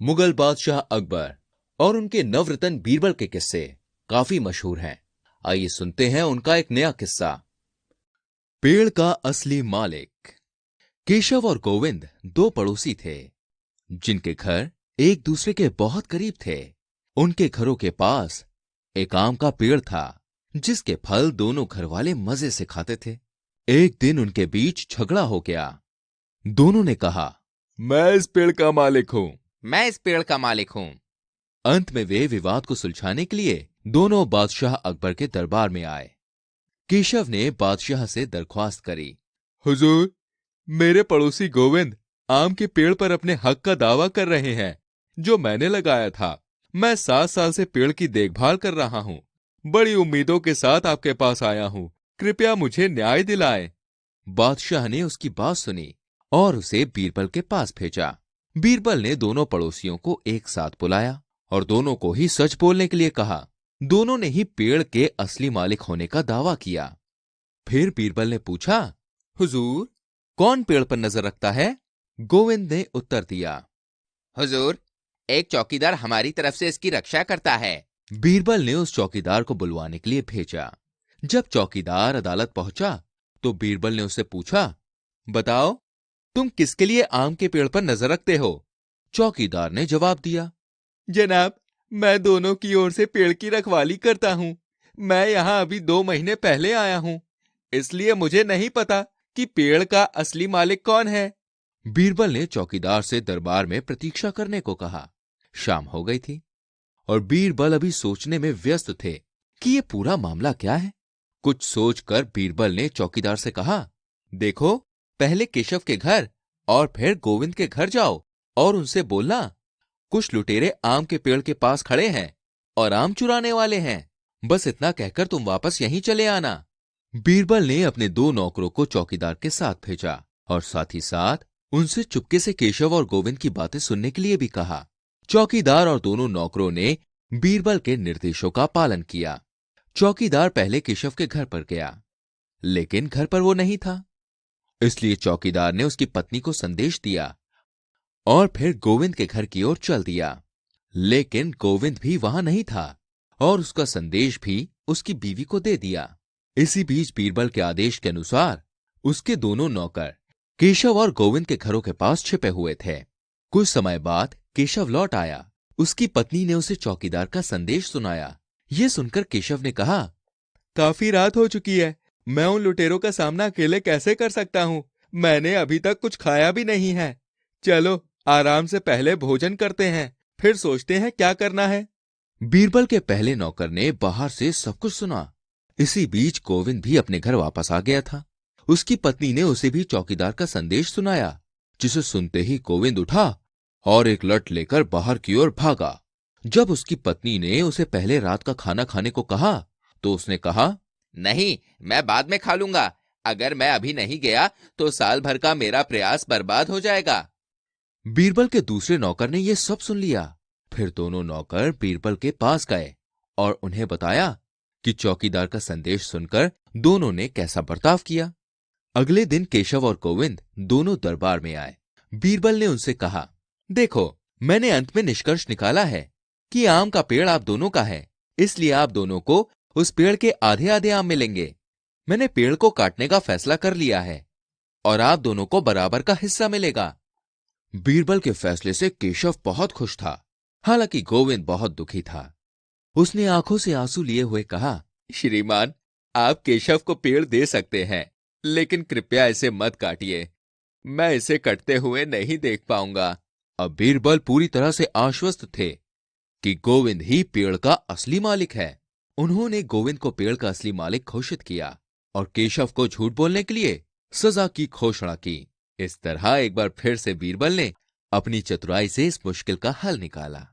मुगल बादशाह अकबर और उनके नवरत्न बीरबल के किस्से काफी मशहूर हैं। आइए सुनते हैं उनका एक नया किस्सा। पेड़ का असली मालिक। केशव और गोविंद दो पड़ोसी थे जिनके घर एक दूसरे के बहुत करीब थे। उनके घरों के पास एक आम का पेड़ था जिसके फल दोनों घर वाले मजे से खाते थे। एक दिन उनके बीच झगड़ा हो गया। दोनों ने कहा, मैं इस पेड़ का मालिक हूं। मैं इस पेड़ का मालिक हूं। अंत में वे विवाद को सुलझाने के लिए दोनों बादशाह अकबर के दरबार में आए। केशव ने बादशाह से दरख्वास्त करी, हुजूर, मेरे पड़ोसी गोविंद आम के पेड़ पर अपने हक का दावा कर रहे हैं जो मैंने लगाया था। मैं 7 साल से पेड़ की देखभाल कर रहा हूं। बड़ी उम्मीदों के साथ आपके पास आया हूं। कृपया मुझे न्याय दिलाएं। बादशाह ने उसकी बात सुनी और उसे बीरबल के पास भेजा। बीरबल ने दोनों पड़ोसियों को एक साथ बुलाया और दोनों को ही सच बोलने के लिए कहा। दोनों ने ही पेड़ के असली मालिक होने का दावा किया। फिर बीरबल ने पूछा, हुजूर, कौन पेड़ पर नजर रखता है? गोविंद ने उत्तर दिया, हुजूर, एक चौकीदार हमारी तरफ से इसकी रक्षा करता है। बीरबल ने उस चौकीदार को बुलवाने के लिए भेजा। जब चौकीदार अदालत पहुंचा तो बीरबल ने उससे पूछा, बताओ, तुम किसके लिए आम के पेड़ पर नजर रखते हो? चौकीदार ने जवाब दिया, जनाब, मैं दोनों की ओर से पेड़ की रखवाली करता हूं। मैं यहां अभी 2 महीने पहले आया हूं, इसलिए मुझे नहीं पता कि पेड़ का असली मालिक कौन है। बीरबल ने चौकीदार से दरबार में प्रतीक्षा करने को कहा। शाम हो गई थी और बीरबल अभी सोचने में व्यस्त थे कि ये पूरा मामला क्या है। कुछ सोचकर बीरबल ने चौकीदार से कहा, देखो, पहले केशव के घर और फिर गोविंद के घर जाओ और उनसे बोलना, कुछ लुटेरे आम के पेड़ के पास खड़े हैं और आम चुराने वाले हैं। बस इतना कहकर तुम वापस यहीं चले आना। बीरबल ने अपने 2 नौकरों को चौकीदार के साथ भेजा और साथ ही साथ उनसे चुपके से केशव और गोविंद की बातें सुनने के लिए भी कहा। चौकीदार और दोनों नौकरों ने बीरबल के निर्देशों का पालन किया। चौकीदार पहले केशव के घर पर गया, लेकिन घर पर वो नहीं था। इसलिए चौकीदार ने उसकी पत्नी को संदेश दिया और फिर गोविंद के घर की ओर चल दिया। लेकिन गोविंद भी वहां नहीं था और उसका संदेश भी उसकी बीवी को दे दिया। इसी बीच बीरबल के आदेश के अनुसार उसके दोनों नौकर केशव और गोविंद के घरों के पास छिपे हुए थे। कुछ समय बाद केशव लौट आया। उसकी पत्नी ने उसे चौकीदार का संदेश सुनाया। ये सुनकर केशव ने कहा, काफी रात हो चुकी है। मैं उन लुटेरों का सामना अकेले कैसे कर सकता हूं? मैंने अभी तक कुछ खाया भी नहीं है। चलो, आराम से पहले भोजन करते हैं, फिर सोचते हैं क्या करना है। बीरबल के पहले नौकर ने बाहर से सब कुछ सुना। इसी बीच गोविंद भी अपने घर वापस आ गया था। उसकी पत्नी ने उसे भी चौकीदार का संदेश सुनाया, जिसे सुनते ही गोविंद उठा और एक लठ लेकर बाहर की ओर भागा। जब उसकी पत्नी ने उसे पहले रात का खाना खाने को कहा तो उसने कहा, नहीं, मैं बाद में खा लूंगा। अगर मैं अभी नहीं गया तो साल भर का मेरा प्रयास बर्बाद हो जाएगा। बीरबल के दूसरे नौकर ने यह सब सुन लिया। फिर दोनों नौकर बीरबल के पास गए और उन्हें बताया कि चौकीदार का संदेश सुनकर दोनों ने कैसा बर्ताव किया। अगले दिन केशव और गोविंद दोनों दरबार में आए। बीरबल ने उनसे कहा, देखो, मैंने अंत में निष्कर्ष निकाला है कि आम का पेड़ आप दोनों का है, इसलिए आप दोनों को उस पेड़ के आधे आधे आम मिलेंगे। मैंने पेड़ को काटने का फैसला कर लिया है और आप दोनों को बराबर का हिस्सा मिलेगा। बीरबल के फैसले से केशव बहुत खुश था, हालांकि गोविंद बहुत दुखी था। उसने आंखों से आंसू लिए हुए कहा, श्रीमान, आप केशव को पेड़ दे सकते हैं, लेकिन कृपया इसे मत काटिए। मैं इसे कटते हुए नहीं देख पाऊंगा। अब बीरबल पूरी तरह से आश्वस्त थे कि गोविंद ही पेड़ का असली मालिक है। उन्होंने गोविंद को पेड़ का असली मालिक घोषित किया और केशव को झूठ बोलने के लिए सजा की घोषणा की। इस तरह एक बार फिर से बीरबल ने अपनी चतुराई से इस मुश्किल का हल निकाला।